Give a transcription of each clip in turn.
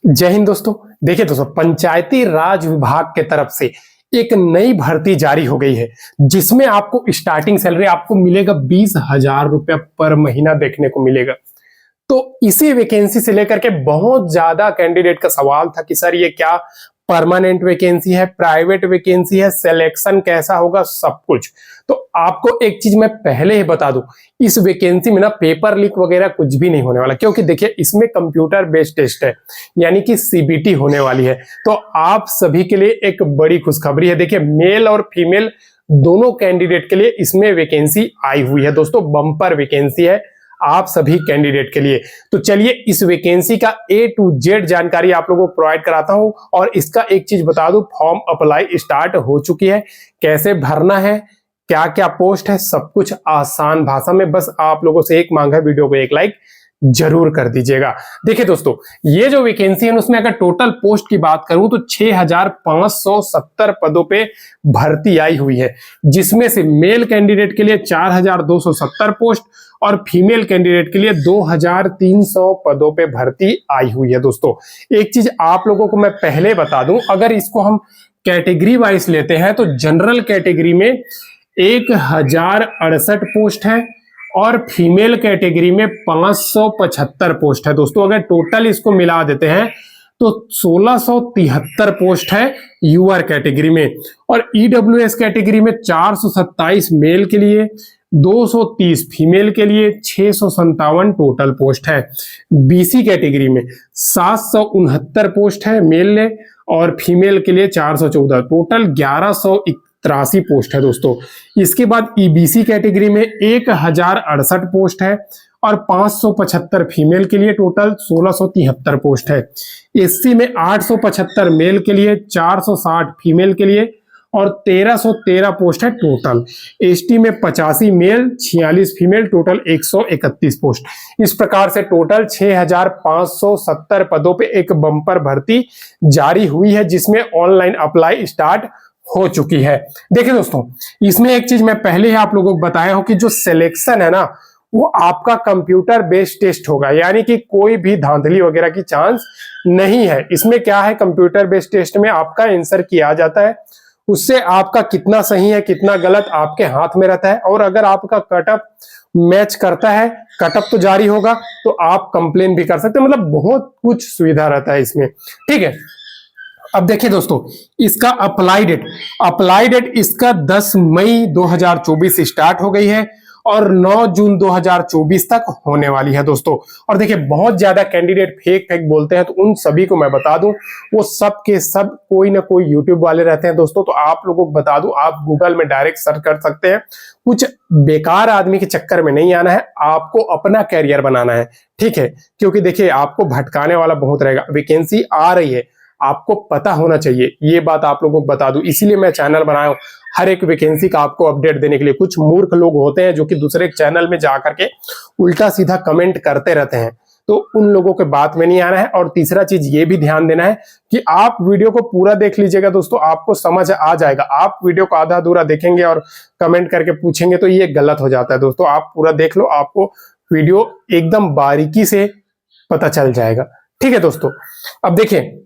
जय हिंद दोस्तों। देखिए दोस्तों, पंचायती राज विभाग के तरफ से एक नई भर्ती जारी हो गई है जिसमें आपको स्टार्टिंग सैलरी आपको मिलेगा 20,000 रुपया पर महीना देखने को मिलेगा। तो इसी वैकेंसी से लेकर के बहुत ज्यादा कैंडिडेट का सवाल था कि सर ये क्या परमानेंट वैकेंसी है, प्राइवेट वैकेंसी है, सिलेक्शन कैसा होगा, सब कुछ। तो आपको एक चीज मैं पहले ही बता दूं, इस वैकेंसी में ना पेपर लीक वगैरह कुछ भी नहीं होने वाला, क्योंकि देखिए इसमें कंप्यूटर बेस्ड टेस्ट है, यानी कि सीबीटी होने वाली है। तो आप सभी के लिए एक बड़ी खुशखबरी है। देखिए मेल और फीमेल दोनों कैंडिडेट के लिए इसमें वैकेंसी आई हुई है दोस्तों, बम्पर वैकेंसी है आप सभी कैंडिडेट के लिए। तो चलिए इस वैकेंसी का A to Z जानकारी आप लोगों को प्रोवाइड कराता हूं। और इसका एक चीज बता दूं, फॉर्म अप्लाई स्टार्ट हो चुकी है, कैसे भरना है, क्या क्या पोस्ट है, सब कुछ आसान भाषा में। बस आप लोगों से एक मांग है, वीडियो को एक लाइक जरूर कर दीजिएगा। देखिए दोस्तों, ये जो वैकेंसी है उसमें अगर टोटल पोस्ट की बात करूं तो 6,570 पदों पे भर्ती आई हुई है, जिसमें से मेल कैंडिडेट के लिए 4,270 पोस्ट और फीमेल कैंडिडेट के लिए 2,300 पदों पे भर्ती आई हुई है दोस्तों। एक चीज आप लोगों को मैं पहले बता दूं, अगर इसको हम कैटेगरी वाइज लेते हैं तो जनरल कैटेगरी में 1,068 पोस्ट है और फीमेल कैटेगरी में 575 पोस्ट है दोस्तों। अगर टोटल इसको मिला देते हैं तो 1,673 पोस्ट है यूआर कैटेगरी में। और ईडब्ल्यूएस कैटेगरी में 427 मेल के लिए, 230 फीमेल के लिए, 657 टोटल पोस्ट है। बीसी कैटेगरी में 769 पोस्ट है मेल ने और फीमेल के लिए 414, टोटल 1,183 पोस्ट है दोस्तों। इसके बाद ईबीसी कैटेगरी में 1,068 पोस्ट है और 575 फीमेल के लिए, टोटल 1,673 पोस्ट है। एससी में 875 मेल के लिए, 460 फीमेल के लिए और 1,313 पोस्ट है टोटल। एसटी में 85 मेल, 46 फीमेल, टोटल 131 पोस्ट। इस प्रकार से टोटल 6,570 पदों पे एक बम्पर भर्ती जारी हुई है, जिसमें ऑनलाइन अप्लाई स्टार्ट हो चुकी है। देखिए दोस्तों, इसमें एक चीज मैं पहले ही आप लोगों को बताया हूं कि जो सिलेक्शन है ना वो आपका कंप्यूटर बेस्ड टेस्ट होगा, यानी कि कोई भी धांधली वगैरह की चांस नहीं है। इसमें क्या है, कंप्यूटर बेस्ड टेस्ट में आपका आंसर किया जाता है, उससे आपका कितना सही है कितना गलत आपके हाथ में रहता है। और अगर आपका कटअप मैच करता है, कटअप तो जारी होगा, तो आप कंप्लेन भी कर सकते हैं। मतलब बहुत कुछ सुविधा रहता है इसमें, ठीक है। अब देखिए दोस्तों, इसका अप्लाई डेट इसका 10 मई 2024 स्टार्ट हो गई है और 9 जून 2024 तक होने वाली है दोस्तों। और देखिए बहुत ज्यादा कैंडिडेट फेक बोलते हैं, तो उन सभी को मैं बता दूं, वो सब के सब कोई ना कोई यूट्यूब वाले रहते हैं दोस्तों। तो आप लोगों को बता दूं, आप गूगल में डायरेक्ट सर्च कर सकते हैं। कुछ बेकार आदमी के चक्कर में नहीं आना है, आपको अपना कैरियर बनाना है, ठीक है। क्योंकि देखिए आपको भटकाने वाला बहुत रहेगा। वैकेंसी आ रही है, आपको पता होना चाहिए, ये बात आप लोगों को बता दूं, इसीलिए मैं चैनल बनाया हूं, हर एक वैकेंसी का आपको अपडेट देने के लिए। कुछ मूर्ख लोग होते हैं जो कि दूसरे चैनल में जाकर के उल्टा सीधा कमेंट करते रहते हैं, तो उन लोगों के बात में नहीं आना है। और तीसरा चीज ये भी ध्यान देना है कि आप वीडियो को पूरा देख लीजिएगा दोस्तों, आपको समझ आ जाएगा। आप वीडियो को आधा अधूरा देखेंगे और कमेंट करके पूछेंगे तो ये गलत हो जाता है दोस्तों। आप पूरा देख लो, आपको वीडियो एकदम बारीकी से पता चल जाएगा, ठीक है दोस्तों। अब देखिए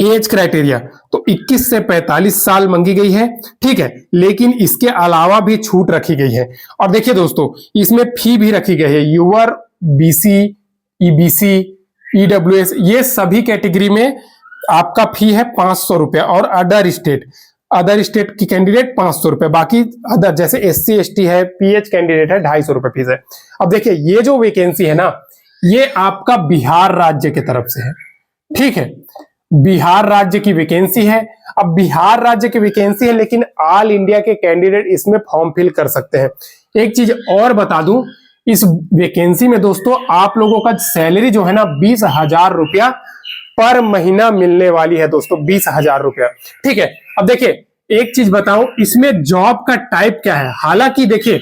एज क्राइटेरिया तो 21 से 45 साल मांगी गई है, ठीक है, लेकिन इसके अलावा भी छूट रखी गई है। और देखिए दोस्तों, इसमें फी भी रखी गई है। यूआर, बीसी, ईबीसी, ईडब्ल्यूएस, ये सभी कैटेगरी में आपका फी है 500 रुपया। और अदर स्टेट की कैंडिडेट 500 रुपए, बाकी अदर जैसे एससी एसटी है, पीएच कैंडिडेट है 250 रुपए फीस है। अब देखिए ये जो वैकेंसी है ना, ये आपका बिहार राज्य की तरफ से है, ठीक है, बिहार राज्य की वैकेंसी है। अब बिहार राज्य की वैकेंसी है, लेकिन ऑल इंडिया के कैंडिडेट इसमें फॉर्म फिल कर सकते हैं। एक चीज और बता दूं, इस वैकेंसी में दोस्तों आप लोगों का सैलरी जो है ना 20,000 रुपया पर महीना मिलने वाली है दोस्तों, 20,000 रुपया, ठीक है। अब देखिए एक चीज बताऊं, इसमें जॉब का टाइप क्या है। हालांकि देखिए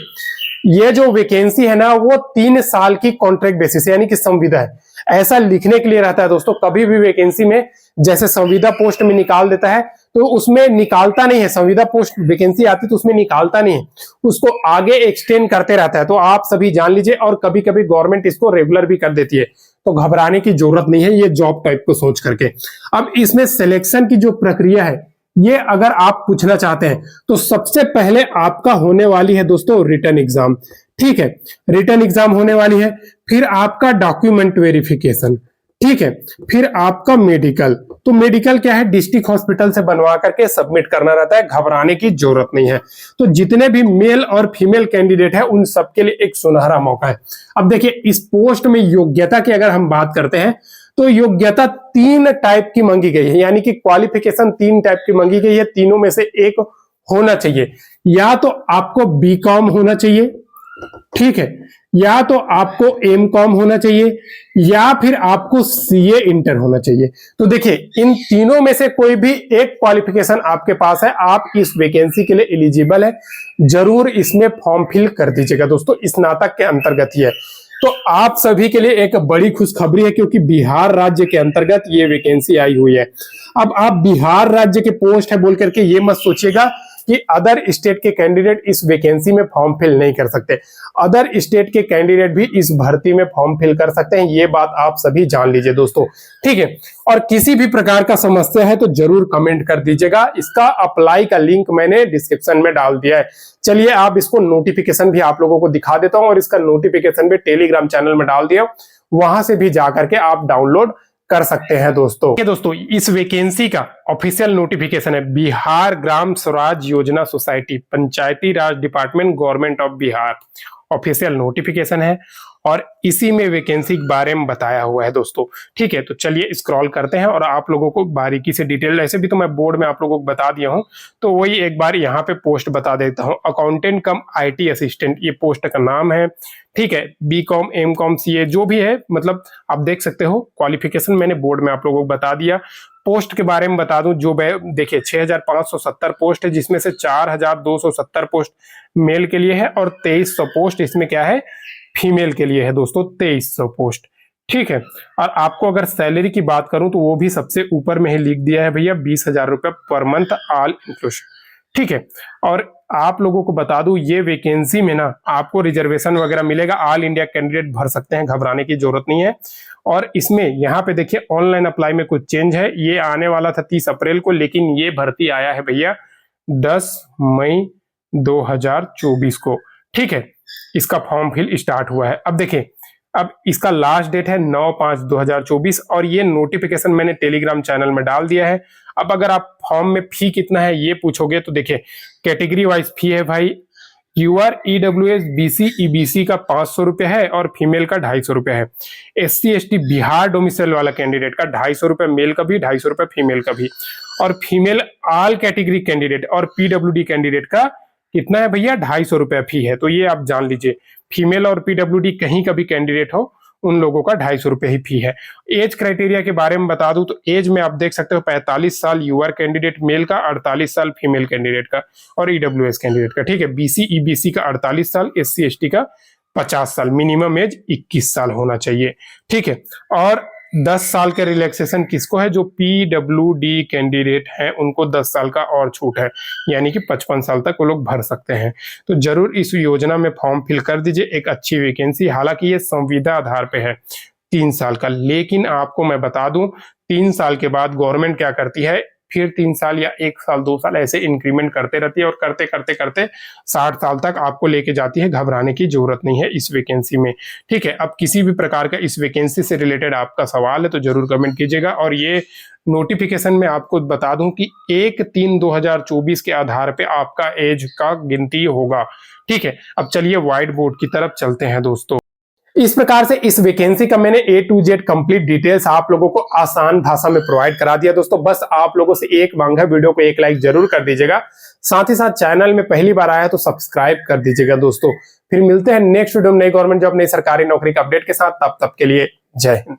ये जो वैकेंसी है ना वो 3 साल की कॉन्ट्रैक्ट बेसिस यानी कि संविदा है, ऐसा लिखने के लिए रहता है दोस्तों। कभी भी वैकेंसी में जैसे संविदा पोस्ट में निकाल देता है तो उसमें निकालता नहीं है, संविदा पोस्ट वैकेंसी आती तो उसमें निकालता नहीं है, उसको आगे एक्सटेंड करते रहता है। तो आप सभी जान लीजिए, और कभी कभी गवर्नमेंट इसको रेगुलर भी कर देती है। तो घबराने की जरूरत नहीं है ये जॉब टाइप को सोच करके। अब इसमें सिलेक्शन की जो प्रक्रिया है ये अगर आप पूछना चाहते हैं तो सबसे पहले आपका होने वाली है दोस्तों रिटन एग्जाम। ठीक है, रिटन एग्जाम होने वाली है, फिर आपका डॉक्यूमेंट वेरिफिकेशन, ठीक है, फिर आपका मेडिकल। तो मेडिकल क्या है, डिस्ट्रिक्ट हॉस्पिटल से बनवा करके सबमिट करना रहता है, घबराने की जरूरत नहीं है। तो जितने भी मेल और फीमेल कैंडिडेट है उन सबके लिए एक सुनहरा मौका है। अब देखिए इस पोस्ट में योग्यता की अगर हम बात करते हैं तो योग्यता 3 टाइप की मांगी गई है, यानी कि क्वालिफिकेशन 3 टाइप की मांगी गई है। तीनों में से एक होना चाहिए, या तो आपको बीकॉम होना चाहिए, ठीक है, या तो आपको एमकॉम होना चाहिए, या फिर आपको सीए इंटर होना चाहिए। तो देखिए इन तीनों में से कोई भी एक क्वालिफिकेशन आपके पास है, आप इस वैकेंसी के लिए एलिजिबल है। जरूर इसमें फॉर्म फिल कर दीजिएगा दोस्तों, स्नातक के अंतर्गत ही है। तो आप सभी के लिए एक बड़ी खुशखबरी है, क्योंकि बिहार राज्य के अंतर्गत ये वैकेंसी आई हुई है। अब आप बिहार राज्य के पोस्ट है बोल करके ये मत सोचिएगा कि अदर स्टेट के कैंडिडेट इस वैकेंसी में फॉर्म फिल नहीं कर सकते। अदर स्टेट के कैंडिडेट भी इस भर्ती में फॉर्म फिल कर सकते हैं, ये बात आप सभी जान लीजिए दोस्तों, ठीक है। और किसी भी प्रकार का समस्या है तो जरूर कमेंट कर दीजिएगा। इसका अप्लाई का लिंक मैंने डिस्क्रिप्शन में डाल दिया है। चलिए आप इसको नोटिफिकेशन भी आप लोगों को दिखा देता हूं, और इसका नोटिफिकेशन भी टेलीग्राम चैनल में डाल दिया, वहां से भी जाकर के आप डाउनलोड कर सकते हैं दोस्तों। दोस्तों इस वैकेंसी का ऑफिशियल नोटिफिकेशन है बिहार ग्राम स्वराज योजना society, Panchayati Raj department, government of Bihar, official notification है और इसी में वैकेंसी के बारे में बताया हुआ है दोस्तों, ठीक है। तो चलिए स्क्रॉल करते हैं और आप लोगों को बारीकी से डिटेल, ऐसे भी तो मैं बोर्ड में आप लोगों को बता दिया हूं, तो वही एक बार यहाँ पे पोस्ट बता देता हूं। अकाउंटेंट कम IT असिस्टेंट ये पोस्ट का नाम है, ठीक है। बीकॉम एमकॉम सीए जो भी है, मतलब आप देख सकते हो, क्वालिफिकेशन मैंने बोर्ड में आप लोगों को बता दिया। पोस्ट के बारे में बता दूं, जो देखिए 6570 पोस्ट है, जिसमें से 4270 पोस्ट मेल के लिए है और 2300 पोस्ट इसमें क्या है, फीमेल के लिए है दोस्तों, 2300 पोस्ट, ठीक है। और आपको अगर सैलरी की बात करूं तो वो भी सबसे ऊपर में ही लिख दिया है भैया, 20,000 रुपये पर मंथ ऑल इंक्लूसिव, ठीक है। और आप लोगों को बता दूं ये वैकेंसी में ना आपको रिजर्वेशन वगैरह मिलेगा, ऑल इंडिया कैंडिडेट भर सकते हैं, घबराने की जरूरत नहीं है। और इसमें यहाँ पे देखिए ऑनलाइन अप्लाई में कुछ चेंज है, ये आने वाला था 30 अप्रैल को, लेकिन ये भर्ती आया है भैया 10 मई 2024 को, ठीक है। इसका फॉर्म फिल स्टार्ट हुआ है। अब देखिए अब इसका लास्ट डेट है 9/5/2024 और ये नोटिफिकेशन मैंने टेलीग्राम चैनल में डाल दिया है। अब अगर आप फॉर्म में फी कितना है ये पूछोगे तो देखिए कैटेगरी वाइज फी है भाई, यूआर EWS BC EBC का 500 रुपए है और फीमेल का 250 रुपए है। SC ST बिहार डोमिसाइल वाला कैंडिडेट का 250 रुपए मेल का भी, 250 रुपए फीमेल का भी। और फीमेल ऑल कैटेगरी कैंडिडेट और PWD कैंडिडेट का कितना है भैया, 250 रुपए फी है। तो ये आप जान लीजिए, फीमेल और PWD कहीं का भी कैंडिडेट हो उन लोगों का 250 रुपए ही फी है। एज क्राइटेरिया के बारे में बता दूं तो एज में आप देख सकते हो 45 साल यूआर कैंडिडेट मेल का, 48 साल फीमेल कैंडिडेट का और EWS कैंडिडेट का, ठीक है। BC EBC का 48 साल, SC ST का 50 साल, मिनिमम एज 21 साल होना चाहिए, ठीक है। और 10 साल के रिलैक्सेशन किसको है, जो PWD कैंडिडेट है उनको 10 साल का और छूट है, यानी कि 55 साल तक वो लोग भर सकते हैं। तो जरूर इस योजना में फॉर्म फिल कर दीजिए, एक अच्छी वैकेंसी, हालांकि ये संविदा आधार पे है 3 साल का, लेकिन आपको मैं बता दूं 3 साल के बाद गवर्नमेंट क्या करती है, फिर 3 साल या 1 साल 2 साल ऐसे इंक्रीमेंट करते रहती है और करते करते करते 60 साल तक आपको लेके जाती है। घबराने की जरूरत नहीं है इस वैकेंसी में, ठीक है। अब किसी भी प्रकार का इस वैकेंसी से रिलेटेड आपका सवाल है तो जरूर कमेंट कीजिएगा। और ये नोटिफिकेशन में आपको बता दूं कि 1/3/2024 के आधार पे आपका एज का गिनती होगा, ठीक है। अब चलिए व्हाइट बोर्ड की तरफ चलते हैं दोस्तों। इस प्रकार से इस वैकेंसी का मैंने A to Z complete details आप लोगों को आसान भाषा में प्रोवाइड करा दिया दोस्तों। बस आप लोगों से एक मांग है, वीडियो को एक लाइक जरूर कर दीजिएगा, साथ ही साथ चैनल में पहली बार आया है तो सब्सक्राइब कर दीजिएगा दोस्तों। फिर मिलते हैं नेक्स्ट वीडियो में नई गवर्नमेंट जॉब, नई सरकारी नौकरी का अपडेट के साथ। तब तक के लिए जय हिंद।